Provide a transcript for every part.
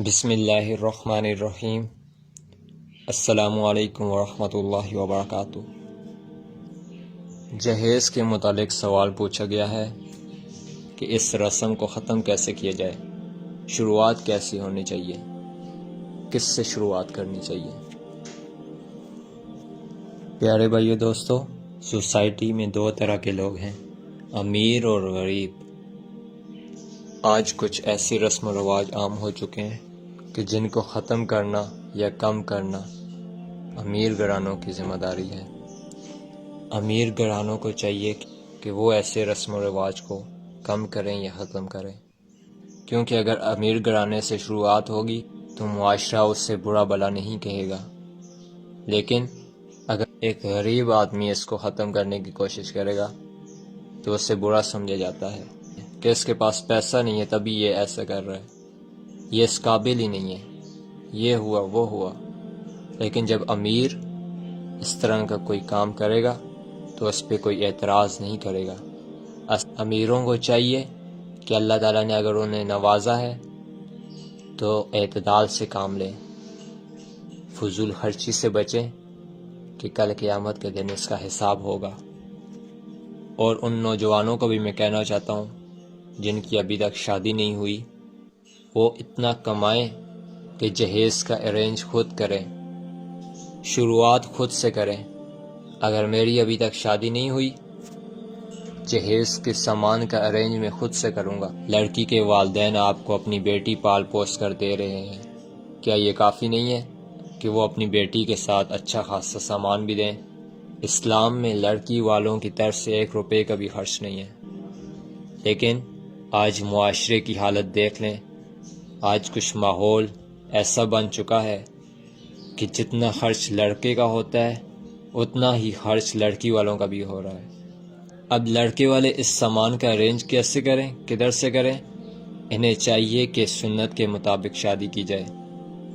بسم اللہ الرحمن الرحیم۔ السلام علیکم ورحمۃ اللہ وبرکاتہ۔ جہیز کے متعلق سوال پوچھا گیا ہے کہ اس رسم کو ختم کیسے کیا جائے، شروعات کیسی ہونی چاہیے، کس سے شروعات کرنی چاہیے۔ پیارے بھائیو دوستو، سوسائٹی میں دو طرح کے لوگ ہیں، امیر اور غریب۔ آج کچھ ایسی رسم و رواج عام ہو چکے ہیں کہ جن کو ختم کرنا یا کم کرنا امیر گھرانوں کی ذمہ داری ہے۔ امیر گھرانوں کو چاہیے کہ وہ ایسے رسم و رواج کو کم کریں یا ختم کریں، کیونکہ اگر امیر گھرانے سے شروعات ہوگی تو معاشرہ اس سے برا بھلا نہیں کہے گا، لیکن اگر ایک غریب آدمی اس کو ختم کرنے کی کوشش کرے گا تو اس سے برا سمجھا جاتا ہے کہ اس کے پاس پیسہ نہیں ہے تبھی یہ ایسا کر رہا ہے، یہ اس قابل ہی نہیں ہے، یہ ہوا وہ ہوا۔ لیکن جب امیر اس طرح کا کوئی کام کرے گا تو اس پہ کوئی اعتراض نہیں کرے گا۔ امیروں کو چاہیے کہ اللہ تعالیٰ نے اگر انہیں نوازا ہے تو اعتدال سے کام لیں، فضول خرچی سے بچیں کہ کل قیامت کے دن اس کا حساب ہوگا۔ اور ان نوجوانوں کو بھی میں کہنا چاہتا ہوں جن کی ابھی تک شادی نہیں ہوئی، وہ اتنا کمائیں کہ جہیز کا ارینج خود کریں، شروعات خود سے کریں۔ اگر میری ابھی تک شادی نہیں ہوئی، جہیز کے سامان کا ارینج میں خود سے کروں گا۔ لڑکی کے والدین آپ کو اپنی بیٹی پال پوس کر دے رہے ہیں، کیا یہ کافی نہیں ہے کہ وہ اپنی بیٹی کے ساتھ اچھا خاصا سامان بھی دیں؟ اسلام میں لڑکی والوں کی طرف سے 1 روپے کا بھی خرچ نہیں ہے، لیکن آج معاشرے کی حالت دیکھ لیں۔ آج کچھ ماحول ایسا بن چکا ہے کہ جتنا خرچ لڑکے کا ہوتا ہے اتنا ہی خرچ لڑکی والوں کا بھی ہو رہا ہے۔ اب لڑکے والے اس سامان کا ارینج کیسے کریں، کدھر سے کریں؟ انہیں چاہیے کہ سنت کے مطابق شادی کی جائے،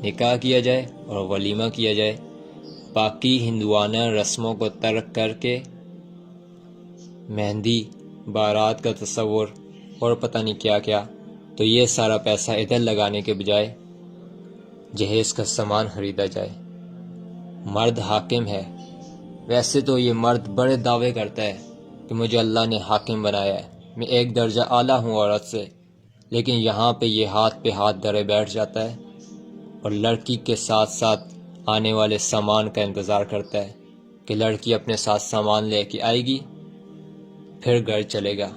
نکاح کیا جائے اور ولیمہ کیا جائے، باقی ہندوانہ رسموں کو ترک کر کے مہندی، بارات کا تصور اور پتہ نہیں کیا کیا، تو یہ سارا پیسہ ادھر لگانے کے بجائے جہیز کا سامان خریدا جائے۔ مرد حاکم ہے، ویسے تو یہ مرد بڑے دعوے کرتا ہے کہ مجھے اللہ نے حاکم بنایا ہے، میں 1 درجہ اعلیٰ ہوں عورت سے، لیکن یہاں پہ یہ ہاتھ پہ ہاتھ دھرے بیٹھ جاتا ہے اور لڑکی کے ساتھ ساتھ آنے والے سامان کا انتظار کرتا ہے کہ لڑکی اپنے ساتھ سامان لے کے آئے گی پھر گھر چلے گا۔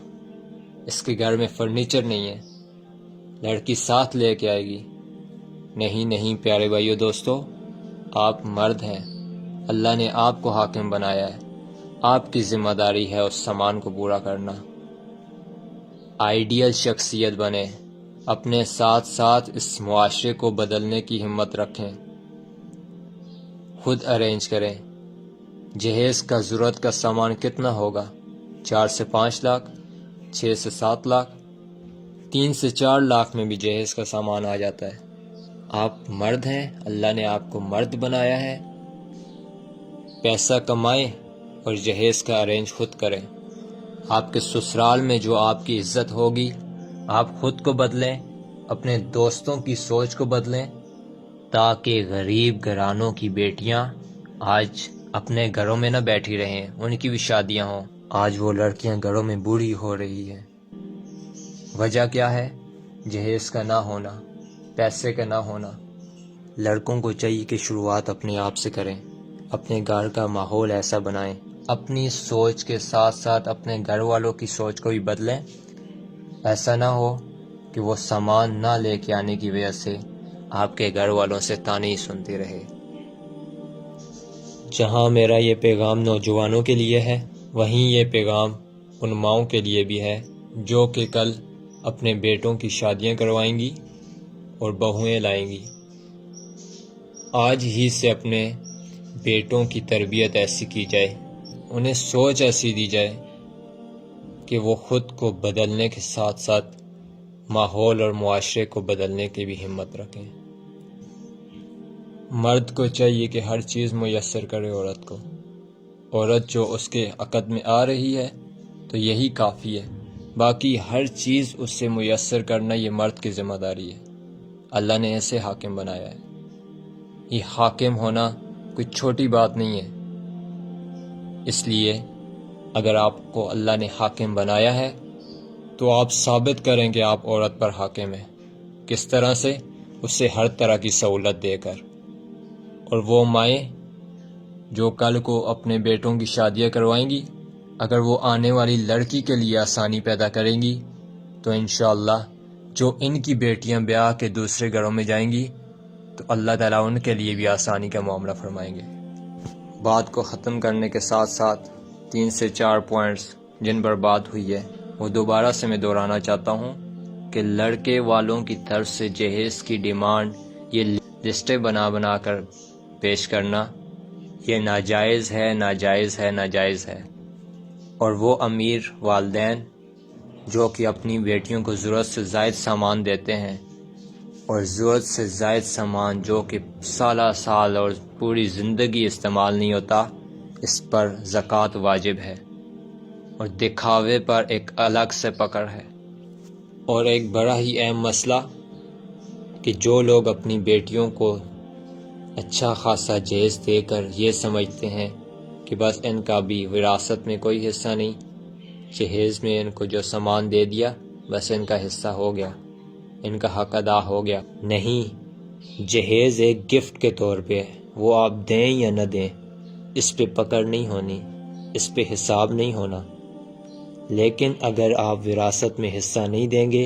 اس کے گھر میں فرنیچر نہیں ہے، لڑکی ساتھ لے کے آئے گی۔ نہیں پیارے بھائیو دوستو، آپ مرد ہیں، اللہ نے آپ کو حاکم بنایا ہے، آپ کی ذمہ داری ہے اس سامان کو پورا کرنا۔ آئیڈیل شخصیت بنے، اپنے ساتھ ساتھ اس معاشرے کو بدلنے کی ہمت رکھیں، خود ارینج کریں۔ جہیز کا ضرورت کا سامان کتنا ہوگا؟ 4 سے 5 لاکھ، 6 سے 7 لاکھ، 3 سے 4 لاکھ میں بھی جہیز کا سامان آ جاتا ہے۔ آپ مرد ہیں، اللہ نے آپ کو مرد بنایا ہے، پیسہ کمائیں اور جہیز کا ارینج خود کریں۔ آپ کے سسرال میں جو آپ کی عزت ہوگی، آپ خود کو بدلیں، اپنے دوستوں کی سوچ کو بدلیں، تاکہ غریب گھرانوں کی بیٹیاں آج اپنے گھروں میں نہ بیٹھی رہیں، ان کی بھی شادیاں ہوں۔ آج وہ لڑکیاں گھروں میں بوڑھی ہو رہی ہیں، وجہ کیا ہے؟ جہیز کا نہ ہونا، پیسے کا نہ ہونا۔ لڑکوں کو چاہیے کہ شروعات اپنے آپ سے کریں، اپنے گھر کا ماحول ایسا بنائیں، اپنی سوچ کے ساتھ ساتھ اپنے گھر والوں کی سوچ کو بھی بدلیں۔ ایسا نہ ہو کہ وہ سامان نہ لے کے آنے کی وجہ سے آپ کے گھر والوں سے طعنے ہی سنتی رہے۔ جہاں میرا یہ پیغام نوجوانوں کے لیے ہے، وہیں یہ پیغام ان ماؤں کے لیے بھی ہے جو کہ کل اپنے بیٹوں کی شادیاں کروائیں گی اور بہویں لائیں گی۔ آج ہی سے اپنے بیٹوں کی تربیت ایسی کی جائے، انہیں سوچ ایسی دی جائے کہ وہ خود کو بدلنے کے ساتھ ساتھ ماحول اور معاشرے کو بدلنے کی بھی ہمت رکھیں۔ مرد کو چاہیے کہ ہر چیز میسر کرے عورت کو، عورت جو اس کے عقد میں آ رہی ہے تو یہی کافی ہے، باقی ہر چیز اس سے میسر کرنا یہ مرد کی ذمہ داری ہے۔ اللہ نے ایسے حاکم بنایا ہے۔ یہ حاکم ہونا کوئی چھوٹی بات نہیں ہے۔ اس لیے اگر آپ کو اللہ نے حاکم بنایا ہے تو آپ ثابت کریں کہ آپ عورت پر حاکم ہیں۔ کس طرح سے؟ اسے ہر طرح کی سہولت دے کر۔ اور وہ مائیں جو کل کو اپنے بیٹوں کی شادیاں کروائیں گی، اگر وہ آنے والی لڑکی کے لیے آسانی پیدا کریں گی تو انشاءاللہ جو ان کی بیٹیاں بیاہ کے دوسرے گھروں میں جائیں گی تو اللہ تعالیٰ ان کے لیے بھی آسانی کا معاملہ فرمائیں گے۔ بات کو ختم کرنے کے ساتھ ساتھ 3 سے 4 پوائنٹس جن پر بات ہوئی ہے وہ دوبارہ سے میں دہرانا چاہتا ہوں کہ لڑکے والوں کی طرف سے جہیز کی ڈیمانڈ، یہ لسٹیں بنا کر پیش کرنا، یہ ناجائز ہے، ناجائز ہے، ناجائز ہے۔ اور وہ امیر والدین جو کہ اپنی بیٹیوں کو ضرورت سے زائد سامان دیتے ہیں، اور ضرورت سے زائد سامان جو کہ سالہ سال اور پوری زندگی استعمال نہیں ہوتا، اس پر زکوٰۃ واجب ہے، اور دکھاوے پر ایک الگ سے پکڑ ہے۔ اور ایک بڑا ہی اہم مسئلہ کہ جو لوگ اپنی بیٹیوں کو اچھا خاصا جہیز دے کر یہ سمجھتے ہیں کہ بس ان کا بھی وراثت میں کوئی حصہ نہیں، جہیز میں ان کو جو سامان دے دیا بس ان کا حصہ ہو گیا، ان کا حق ادا ہو گیا۔ نہیں، جہیز ایک گفٹ کے طور پہ ہے، وہ آپ دیں یا نہ دیں، اس پہ پکڑ نہیں ہونی، اس پہ حساب نہیں ہونا۔ لیکن اگر آپ وراثت میں حصہ نہیں دیں گے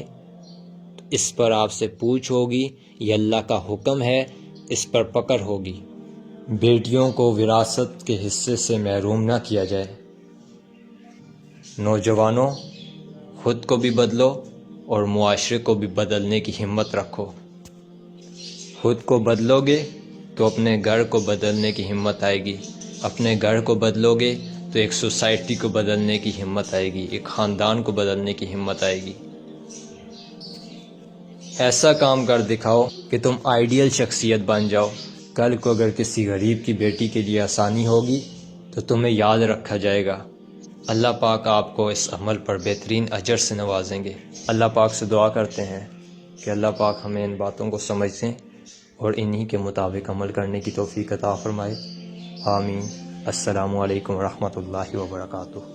تو اس پر آپ سے پوچھ ہوگی، یہ اللہ کا حکم ہے، اس پر پکڑ ہوگی۔ بیٹیوں کو وراثت کے حصے سے محروم نہ کیا جائے۔ نوجوانوں، خود کو بھی بدلو اور معاشرے کو بھی بدلنے کی ہمت رکھو۔ خود کو بدلو گے تو اپنے گھر کو بدلنے کی ہمت آئے گی، اپنے گھر کو بدلو گے تو ایک سوسائٹی کو بدلنے کی ہمت آئے گی، ایک خاندان کو بدلنے کی ہمت آئے گی۔ ایسا کام کر دکھاؤ کہ تم آئیڈیل شخصیت بن جاؤ۔ کل کو اگر کسی غریب کی بیٹی کے لیے آسانی ہوگی تو تمہیں یاد رکھا جائے گا۔ اللہ پاک آپ کو اس عمل پر بہترین اجر سے نوازیں گے۔ اللہ پاک سے دعا کرتے ہیں کہ اللہ پاک ہمیں ان باتوں کو سمجھیں اور انہی کے مطابق عمل کرنے کی توفیق عطا فرمائے۔ آمین۔ السلام علیکم ورحمۃ اللہ وبرکاتہ۔